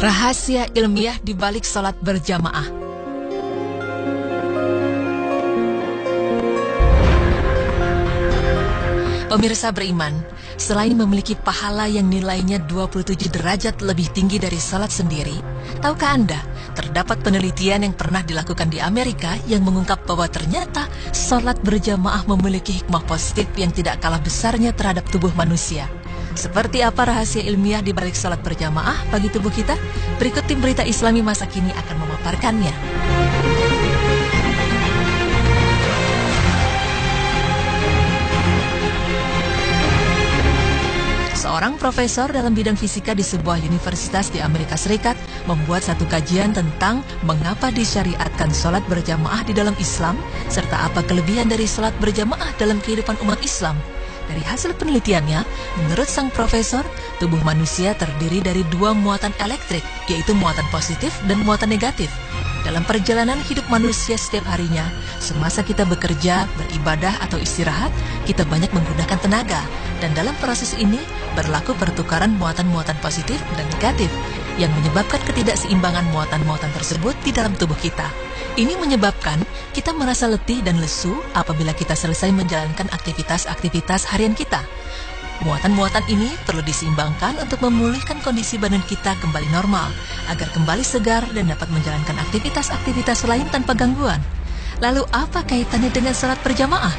Rahasia ilmiah di balik sholat berjamaah. Pemirsa beriman, selain memiliki pahala yang nilainya 27 derajat lebih tinggi dari sholat sendiri, tahukah Anda, terdapat penelitian yang pernah dilakukan di Amerika yang mengungkap bahwa ternyata sholat berjamaah memiliki hikmah positif yang tidak kalah besarnya terhadap tubuh manusia. Seperti apa rahasia ilmiah di balik sholat berjamaah bagi tubuh kita? Berikut tim berita Islami masa kini akan memaparkannya. Seorang profesor dalam bidang fisika di sebuah universitas di Amerika Serikat membuat satu kajian tentang mengapa disyariatkan sholat berjamaah di dalam Islam, serta apa kelebihan dari sholat berjamaah dalam kehidupan umat Islam. Dari hasil penelitiannya, menurut sang profesor, tubuh manusia terdiri dari dua muatan elektrik, yaitu muatan positif dan muatan negatif. Dalam perjalanan hidup manusia setiap harinya, semasa kita bekerja, beribadah, atau istirahat, kita banyak menggunakan tenaga. Dan dalam proses ini, berlaku pertukaran muatan-muatan positif dan negatif, yang menyebabkan ketidakseimbangan muatan-muatan tersebut di dalam tubuh kita. Ini menyebabkan kita merasa letih dan lesu apabila kita selesai menjalankan aktivitas-aktivitas harian kita. Muatan-muatan ini perlu diseimbangkan untuk memulihkan kondisi badan kita kembali normal, agar kembali segar dan dapat menjalankan aktivitas-aktivitas lain tanpa gangguan. Lalu apa kaitannya dengan sholat berjamaah?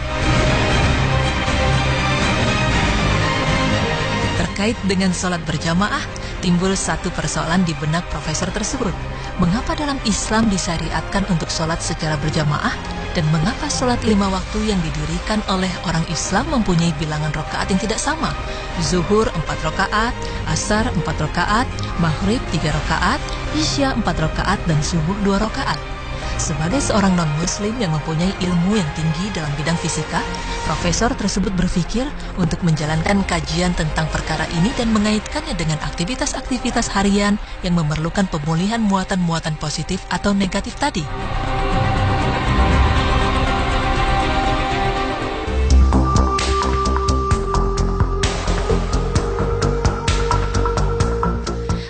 Terkait dengan sholat berjamaah, timbul satu persoalan di benak profesor tersebut. Mengapa dalam Islam disyariatkan untuk sholat secara berjamaah? Dan mengapa sholat 5 waktu yang didirikan oleh orang Islam mempunyai bilangan rakaat yang tidak sama? Zuhur 4 rakaat, Asar 4 rakaat, Maghrib 3 rakaat, Isya 4 rakaat, dan Subuh 2 rakaat. Sebagai seorang non-muslim yang mempunyai ilmu yang tinggi dalam bidang fisika, profesor tersebut berpikir untuk menjalankan kajian tentang perkara ini dan mengaitkannya dengan aktivitas-aktivitas harian yang memerlukan pemulihan muatan-muatan positif atau negatif tadi.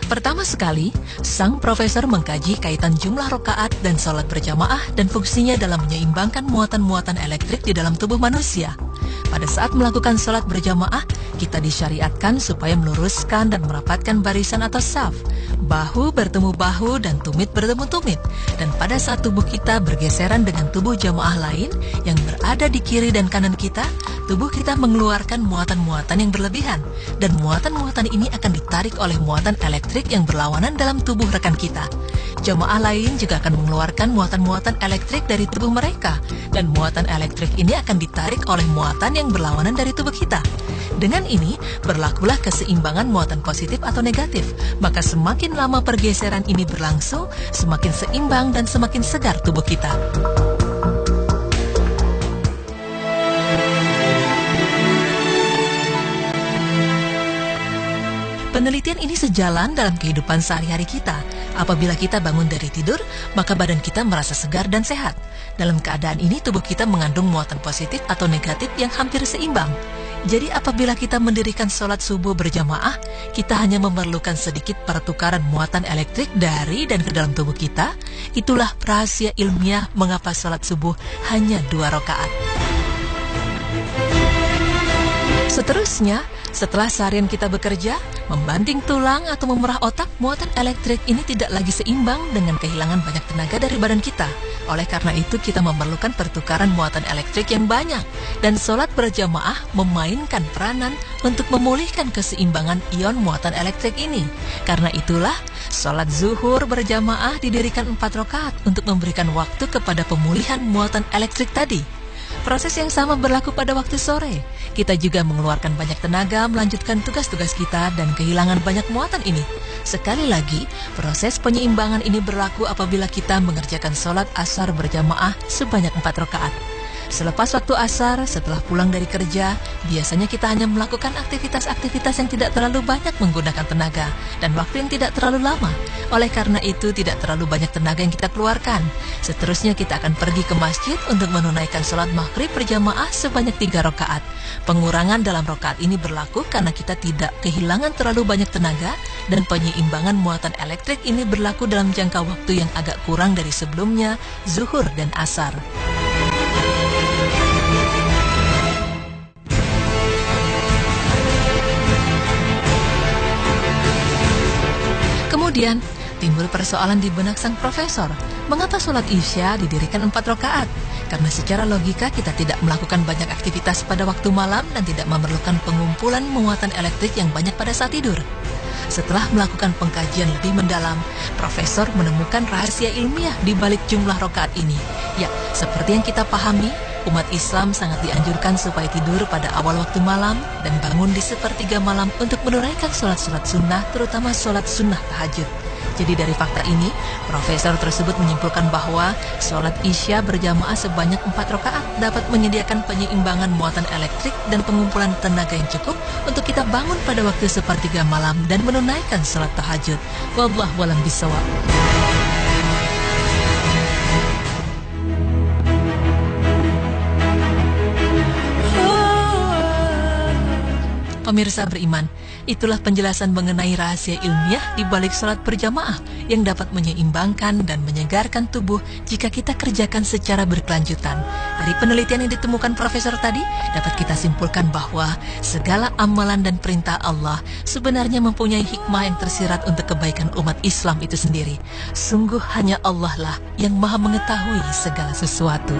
Pertama sekali, sang profesor mengkaji kaitan jumlah rakaat dan sholat berjamaah dan fungsinya dalam menyeimbangkan muatan-muatan elektrik di dalam tubuh manusia. Pada saat melakukan sholat berjamaah, kita disyariatkan supaya meluruskan dan merapatkan barisan atau saf. Bahu bertemu bahu dan tumit bertemu tumit. Dan pada saat tubuh kita bergeseran dengan tubuh jamaah lain yang berada di kiri dan kanan kita, tubuh kita mengeluarkan muatan-muatan yang berlebihan. Dan muatan-muatan ini akan ditarik oleh muatan elektrik yang berlawanan dalam tubuh rekan kita. Jamaah lain juga akan mengeluarkan muatan-muatan elektrik dari tubuh mereka. Dan muatan elektrik ini akan ditarik oleh muatan yang berlawanan dari tubuh kita. Dengan ini, berlakulah keseimbangan muatan positif atau negatif. Maka semakin lama pergeseran ini berlangsung, semakin seimbang dan semakin segar tubuh kita. Penelitian ini sejalan dalam kehidupan sehari-hari kita. Apabila kita bangun dari tidur, maka badan kita merasa segar dan sehat. Dalam keadaan ini, tubuh kita mengandung muatan positif atau negatif yang hampir seimbang. Jadi apabila kita mendirikan sholat subuh berjamaah, kita hanya memerlukan sedikit pertukaran muatan elektrik dari dan ke dalam tubuh kita. Itulah rahasia ilmiah mengapa sholat subuh hanya 2 rakaat. Seterusnya, setelah seharian kita bekerja, membanting tulang atau memerah otak, muatan elektrik ini tidak lagi seimbang dengan kehilangan banyak tenaga dari badan kita. Oleh karena itu, kita memerlukan pertukaran muatan elektrik yang banyak. Dan sholat berjamaah memainkan peranan untuk memulihkan keseimbangan ion muatan elektrik ini. Karena itulah, sholat zuhur berjamaah didirikan 4 rakaat untuk memberikan waktu kepada pemulihan muatan elektrik tadi. Proses yang sama berlaku pada waktu sore. Kita juga mengeluarkan banyak tenaga melanjutkan tugas-tugas kita dan kehilangan banyak muatan ini. Sekali lagi, proses penyeimbangan ini berlaku apabila kita mengerjakan sholat asar berjamaah sebanyak 4 rakaat. Selepas waktu asar, setelah pulang dari kerja, biasanya kita hanya melakukan aktivitas-aktivitas yang tidak terlalu banyak menggunakan tenaga dan waktu yang tidak terlalu lama. Oleh karena itu, tidak terlalu banyak tenaga yang kita keluarkan. Seterusnya kita akan pergi ke masjid untuk menunaikan sholat maghrib berjamaah sebanyak 3 rakaat. Pengurangan dalam rakaat ini berlaku karena kita tidak kehilangan terlalu banyak tenaga, dan penyeimbangan muatan elektrik ini berlaku dalam jangka waktu yang agak kurang dari sebelumnya, zuhur dan asar. Kemudian, timbul persoalan di benak sang profesor. Mengapa sholat Isya didirikan 4 rakaat? Karena secara logika kita tidak melakukan banyak aktivitas pada waktu malam dan tidak memerlukan pengumpulan muatan elektrik yang banyak pada saat tidur. Setelah melakukan pengkajian lebih mendalam, Profesor menemukan rahasia ilmiah di balik jumlah rakaat ini. Ya, seperti yang kita pahami, umat Islam sangat dianjurkan supaya tidur pada awal waktu malam dan bangun di sepertiga malam untuk menunaikan sholat-sholat sunnah, terutama sholat sunnah tahajud. Jadi dari fakta ini, profesor tersebut menyimpulkan bahwa sholat Isya berjamaah sebanyak 4 rakaat dapat menyediakan penyeimbangan muatan elektrik dan pengumpulan tenaga yang cukup untuk kita bangun pada waktu sepertiga malam dan menunaikan sholat tahajud. Wallahu a'lam bishawab. Pemirsa beriman, itulah penjelasan mengenai rahasia ilmiah di balik sholat berjamaah yang dapat menyeimbangkan dan menyegarkan tubuh jika kita kerjakan secara berkelanjutan. Dari penelitian yang ditemukan profesor tadi, dapat kita simpulkan bahwa segala amalan dan perintah Allah sebenarnya mempunyai hikmah yang tersirat untuk kebaikan umat Islam itu sendiri. Sungguh hanya Allah lah yang maha mengetahui segala sesuatu.